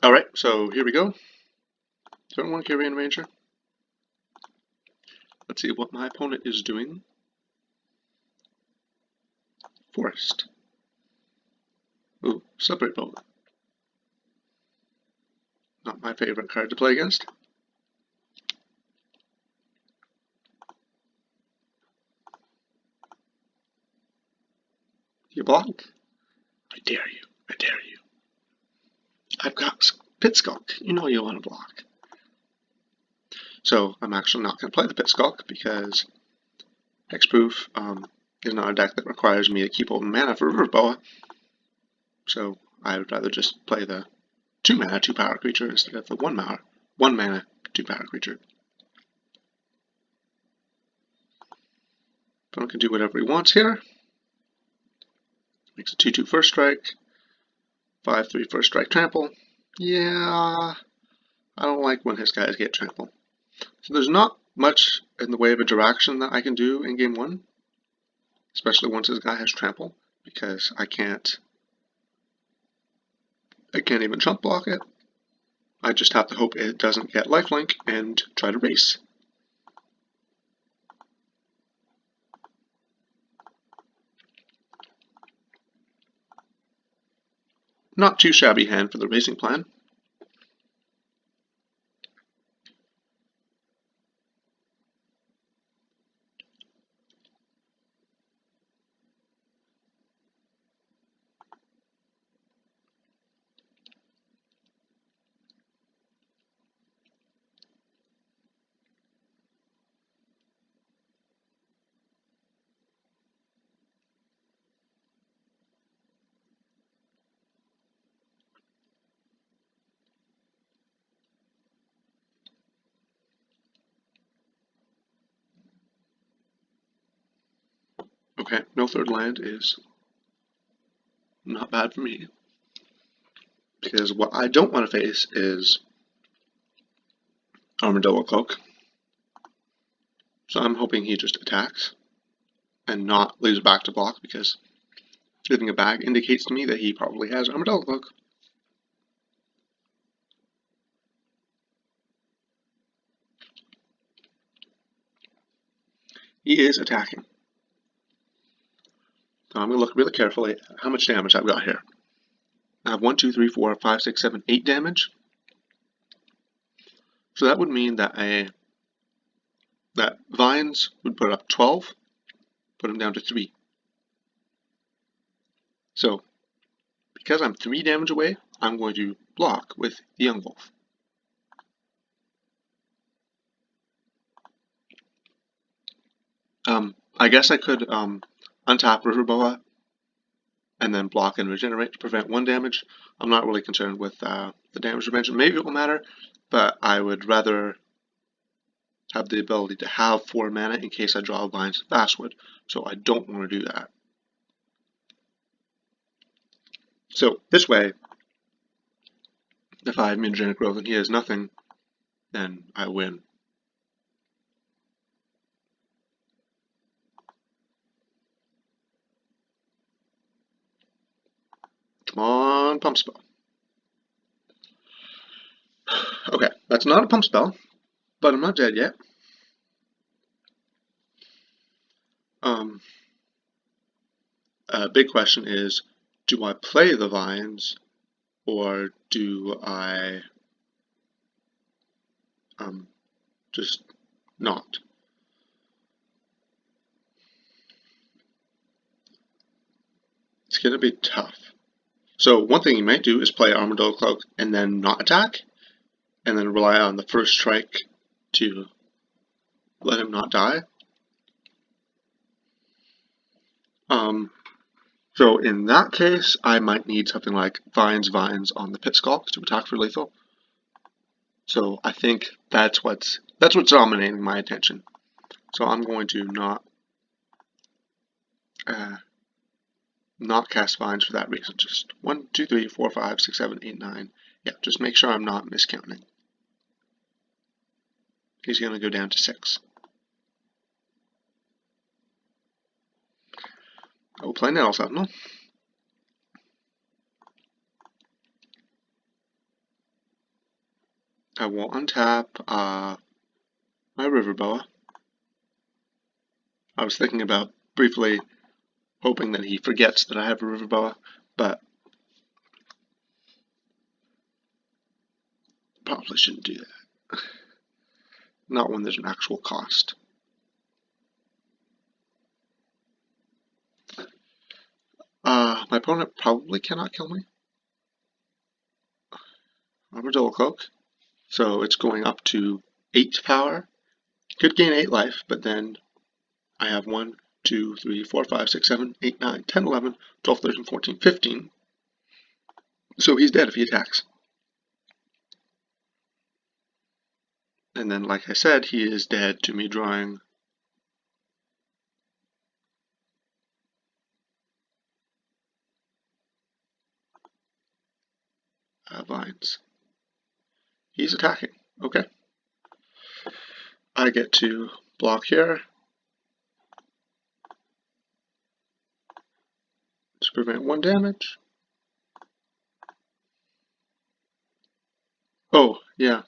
Alright, so here we go. Turn 1 Carrion Ranger. Let's see what my opponent is doing. Forest. Ooh, Separate Bow. Not my favorite card to play against. You block? I dare you. I dare you. I've got Pit Skulk. You know you want to block. So I'm actually not going to play the Pit Skulk because Hexproof is not a deck that requires me to keep open mana for River Boa. So I would rather just play the 2 mana 2 power creature instead of the 1 mana 2 power creature. Opponent can do whatever he wants here. Makes a 2/2 first strike, 5/3 first strike trample. Yeah, I don't like when his guys get trample. So there's not much in the way of interaction that I can do in game 1, especially once his guy has trample, because I can't even chump block it. I just have to hope it doesn't get lifelink and try to race. Not too shabby hand for the racing plan. Okay, no third land is not bad for me. Because what I don't want to face is Armadillo Cloak. So I'm hoping he just attacks and not leaves back to block, because leaving a bag indicates to me that he probably has Armadillo Cloak. He is attacking. So I'm going to look really carefully at how much damage I've got here. I have 1, 2, 3, 4, 5, 6, 7, 8 damage. So that would mean that that Vines would put up 12, put him down to 3. So because I'm 3 damage away, I'm going to block with the Young Wolf. I guess I could untap River Boa and then block and regenerate to prevent 1 damage. I'm not really concerned with the damage prevention. Maybe it will matter, but I would rather have the ability to have 4 mana in case I draw Vines Fastwood, so I don't want to do that. So this way, if I have mutagenic growth and he has nothing, then I win. Come on, Pump Spell. Okay, that's not a Pump Spell, but I'm not dead yet. A big question is, do I play the Vines, or do I just not? It's going to be tough. So one thing you might do is play Armadillo Cloak and then not attack, and then rely on the first strike to let him not die. So in that case, I might need something like Vines on the Pit Skulk to attack for lethal. So I think that's what's dominating my attention. So I'm going to not cast Vines for that reason. Just 1, 2, 3, 4, 5, 6, 7, 8, 9. Yeah, just make sure I'm not miscounting. He's going to go down to 6. I will play Nettle Sentinel. I will untap my River Boa. I was thinking about briefly hoping that he forgets that I have a River Boa, but probably shouldn't do that. Not when there's an actual cost. My opponent probably cannot kill me. Armadillo Cloak. So it's going up to 8 power. Could gain 8 life, but then I have 1, 2, 3, 4, 5, 6, 7, 8, 9, 10, 11, 12, 13, 14, 15. So he's dead if he attacks. And then, like I said, he is dead to me drawing vines. He's attacking. Okay. I get to block here to prevent 1 damage. Oh, yeah.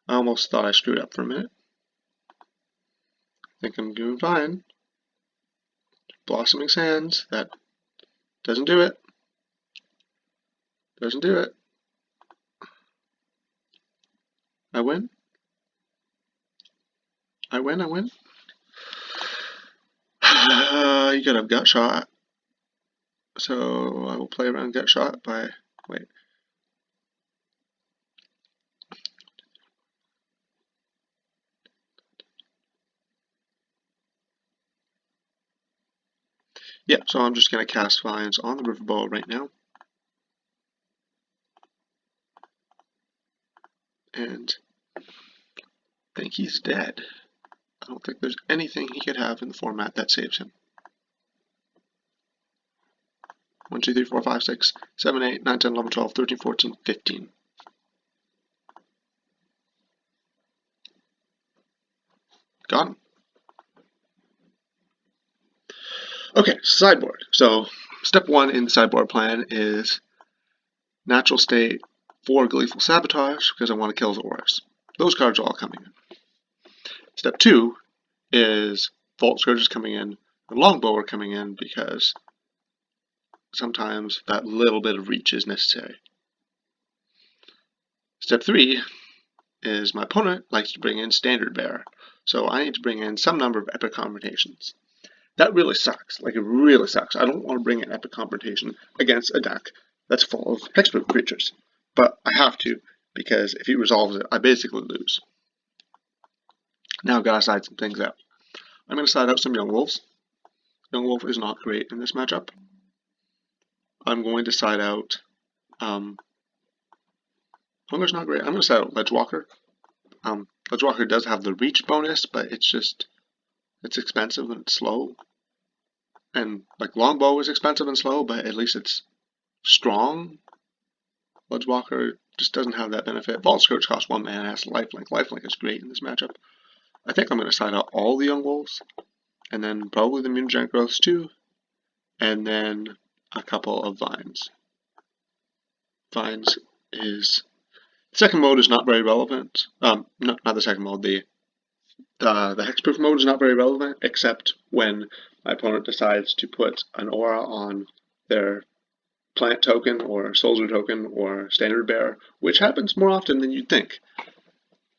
I almost thought I screwed up for a minute. I think I'm doing fine. Blossoming Sands, that doesn't do it. Doesn't do it. I win. I win. You could have Gut Shot. So I will play around Gut Shot by... Wait. Yeah, so I'm just going to cast Vines on the River Boa right now. And I think he's dead. I don't think there's anything he could have in the format that saves him. 1, 2, 3, 4, 5, 6, 7, 8, 9, 10, 11, 12, 13, 14, 15. Got him. Okay, sideboard. So step 1 in the sideboard plan is natural state 4 Gleeful Sabotage because I want to kill his auras. Those cards are all coming in. Step 2 is Vault Scourges coming in and Longbow are coming in because sometimes that little bit of reach is necessary. Step 3 is my opponent likes to bring in Standard Bearer, so I need to bring in some number of Epic Confrontations. That really sucks. Like, it really sucks. I don't want to bring an Epic Confrontation against a deck that's full of Hexproof creatures. But I have to, because if he resolves it, I basically lose. Now I've got to side some things out. I'm going to side out some Young Wolves. Young Wolf is not great in this matchup. I'm going to side out... Hunger's not great. I'm going to side out Ledgewalker. Ledgewalker does have the reach bonus, but it's expensive and it's slow. And like Longbow is expensive and slow, but at least it's strong. Ledgewalker just doesn't have that benefit. Vault Scourge costs 1 mana, has lifelink. Lifelink is great in this matchup. I think I'm going to side out all the Young Wolves, and then probably the Mutagenic Growths too, and then a couple of Vines. Vines is... Second mode is not very relevant. Not the second mode, the Hexproof mode is not very relevant, except when my opponent decides to put an aura on their plant token or soldier token or standard bearer, which happens more often than you'd think.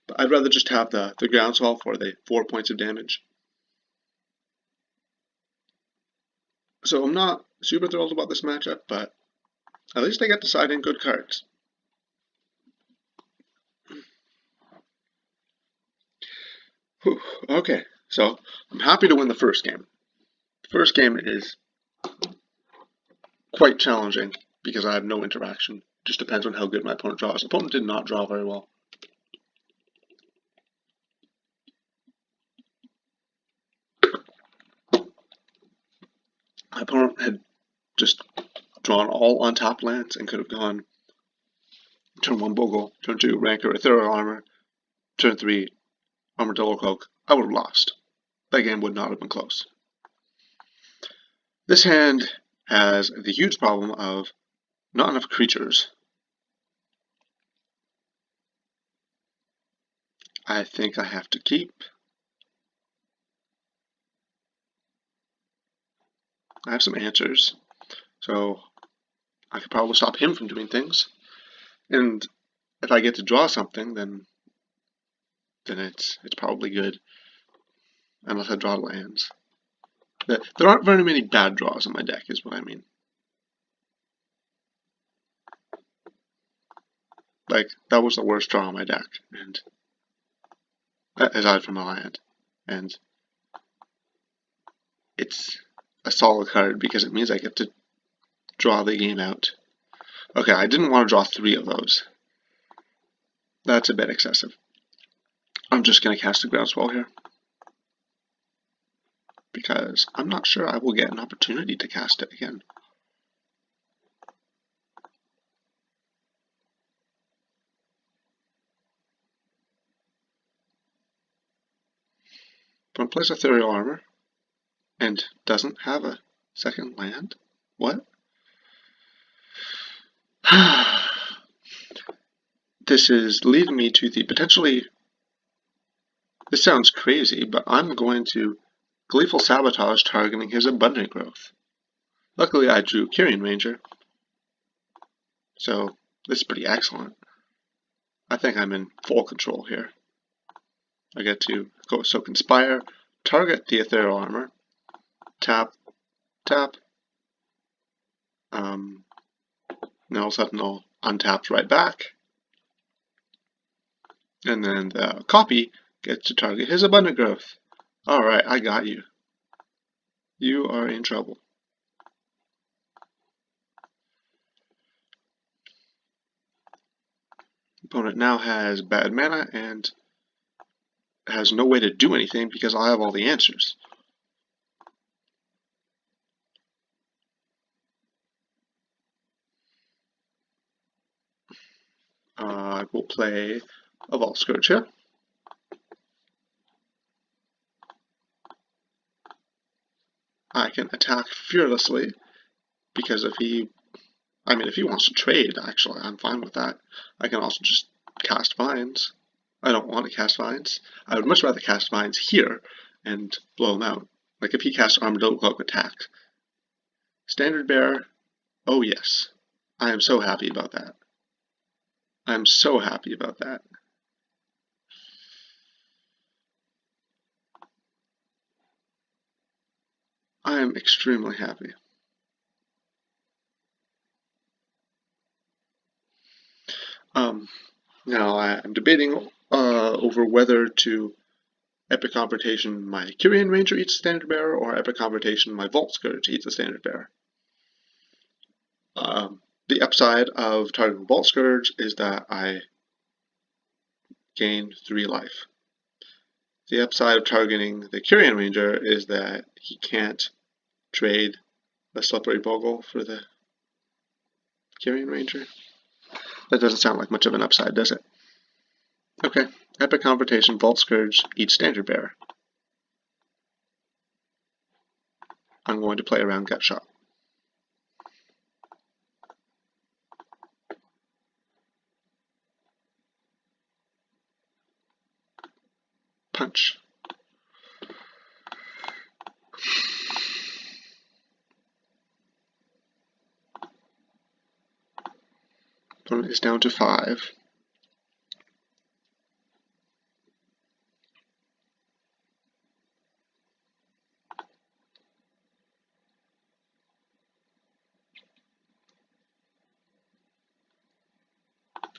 But I'd rather just have the groundswell for the 4 points of damage. So I'm not super thrilled about this matchup, but at least I get to side in good cards. Whew. Okay, so I'm happy to win the first game. The first game is quite challenging because I have no interaction. Just depends on how good my opponent draws. The opponent did not draw very well. My opponent had just drawn all untapped lands and could have gone turn 1 Bogle, turn 2 Rancor, Ethereal Armor, turn 3 Armadillo Cloak. I would have lost. That game would not have been close. This hand has the huge problem of not enough creatures. I think I have to keep. I have some answers, so I could probably stop him from doing things. And if I get to draw something, then it's probably good, unless I draw lands. There aren't very many bad draws in my deck, is what I mean. Like, that was the worst draw in my deck, and aside from a land. And it's a solid card because it means I get to draw the game out. Okay, I didn't want to draw 3 of those. That's a bit excessive. I'm just going to cast a Groundswell here, because I'm not sure I will get an opportunity to cast it again. Opponent plays Ethereal Armor and doesn't have a second land? What? This is leading me to the potentially... This sounds crazy, but I'm going to Gleeful Sabotage targeting his Abundant Growth. Luckily I drew Kyrian Ranger, so this is pretty excellent. I think I'm in full control here. I get to go Soak Inspire, target the Ethereal Armor, tap, tap, Null Sentinel untaps right back, and then the copy gets to target his Abundant Growth. Alright, I got you. You are in trouble. Opponent now has bad mana and has no way to do anything because I have all the answers. I will play a Vault Scourge here. I can attack fearlessly because if he wants to trade, actually, I'm fine with that. I can also just cast Vines. I don't want to cast Vines. I would much rather cast Vines here and blow him out. Like if he casts Armadillo Cloak attack. Standard Bearer, oh yes. I am so happy about that. I'm so happy about that. I am extremely happy. Now I'm debating over whether to Epic Confrontation my Kyrian Ranger eats a Standard Bearer or Epic Confrontation my Vault Scourge eats a Standard Bearer. The upside of targeting Vault Scourge is that I gain 3 life. The upside of targeting the Kyrian Ranger is that he can't trade the Slippery Bogle for the Kyrian Ranger. That doesn't sound like much of an upside, does it? Okay, Epic Confrontation, Vault Scourge, each Standard Bearer. I'm going to play around Gut Shot. Punch. Opponent is down to 5.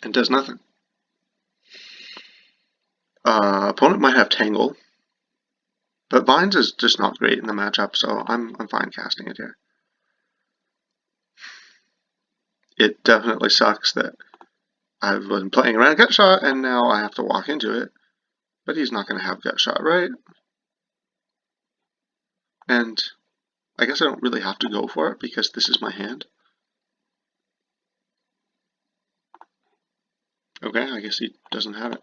And does nothing. Opponent might have Tangle, but Vines is just not great in the matchup, so I'm fine casting it here. It definitely sucks that I've been playing around Gut Shot and now I have to walk into it, but he's not going to have Gut Shot, right? And I guess I don't really have to go for it because this is my hand. Okay, I guess he doesn't have it.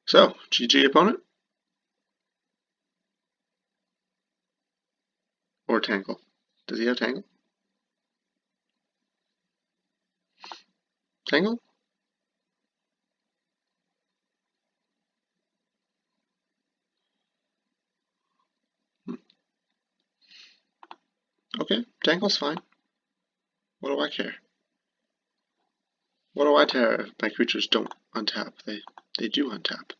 So, GG opponent. Or Tangle. Does he have Tangle? Tangle? Okay, Tangle's fine. What do I care? What do I care if my creatures don't untap? They do untap.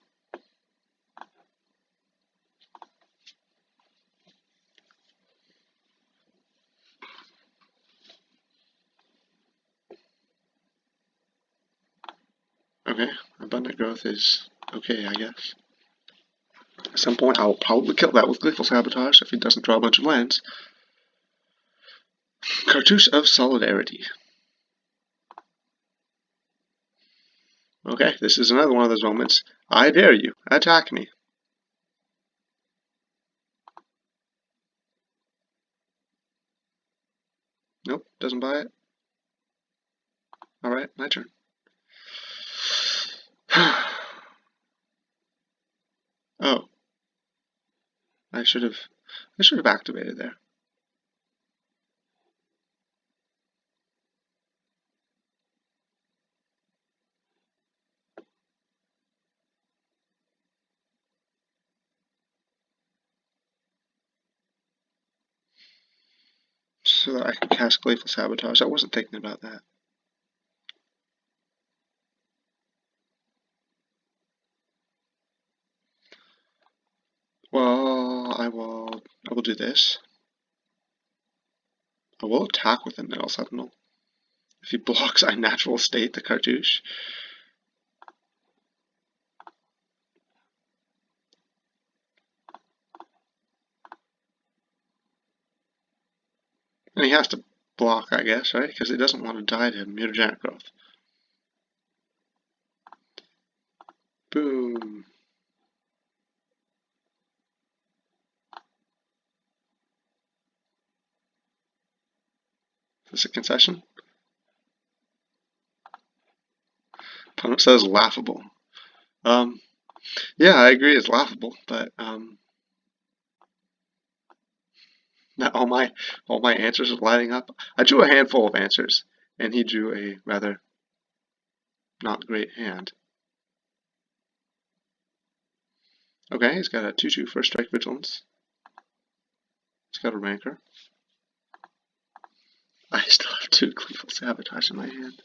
Okay, Abundant Growth is okay, I guess. At some point, I'll probably kill that with Gleeful Sabotage if he doesn't draw a bunch of lands. Cartouche of Solidarity. Okay, this is another one of those moments. I dare you, attack me. Nope, doesn't buy it. Alright, my turn. Oh. I should have activated there. So that I could cast Gleeful Sabotage. I wasn't thinking about that. Well, I will do this. I will attack with a Nettle Sentinel. If he blocks, I Natural State the Cartouche. And he has to block, I guess, right? Because he doesn't want to die to Mutagenic Growth. Boom. Is this a concession? Opponent says laughable. Yeah, I agree it's laughable, but not all my answers are lining up. I drew a handful of answers, and he drew a rather not great hand. Okay, he's got a 2/2 First Strike Vigilance. He's got a Rancor. I still have 2 Gleeful Sabotage in my hand.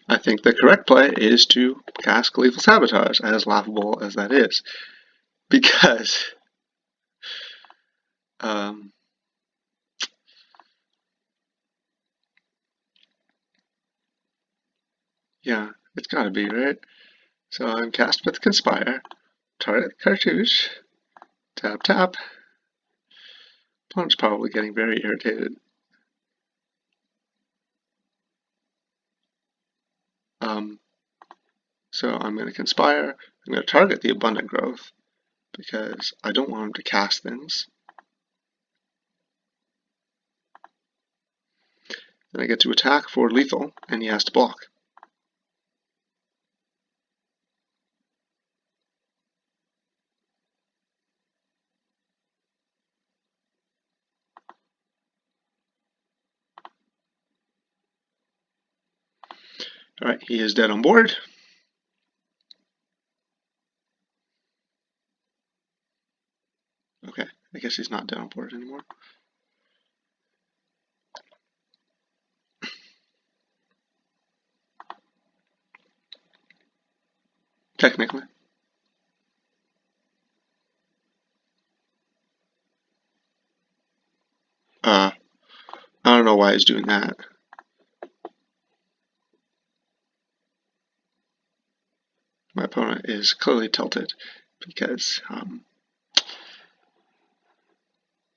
I think the correct play is to cast Gleeful Sabotage, as laughable as that is. Because yeah, it's gotta be, right? So I'm cast with Conspire, target Cartouche, tap tap. Opponent's probably getting very irritated. So I'm going to Conspire. I'm going to target the Abundant Growth because I don't want him to cast things. Then I get to attack for lethal, and he has to block. Alright, he is dead on board. Okay, I guess he's not dead on board anymore. Technically. I don't know why he's doing that. My opponent is clearly tilted because I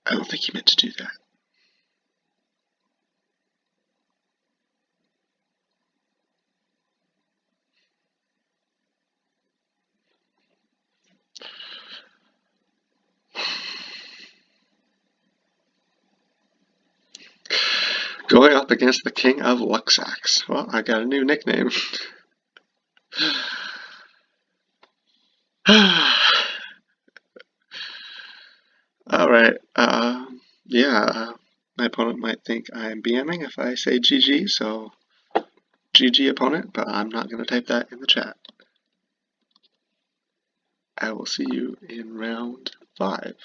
don't think he meant to do that. Going up against the king of Luxax. Well, I got a new nickname. Alright, yeah, my opponent might think I'm BMing if I say GG, so GG opponent, but I'm not going to type that in the chat. I will see you in round 5.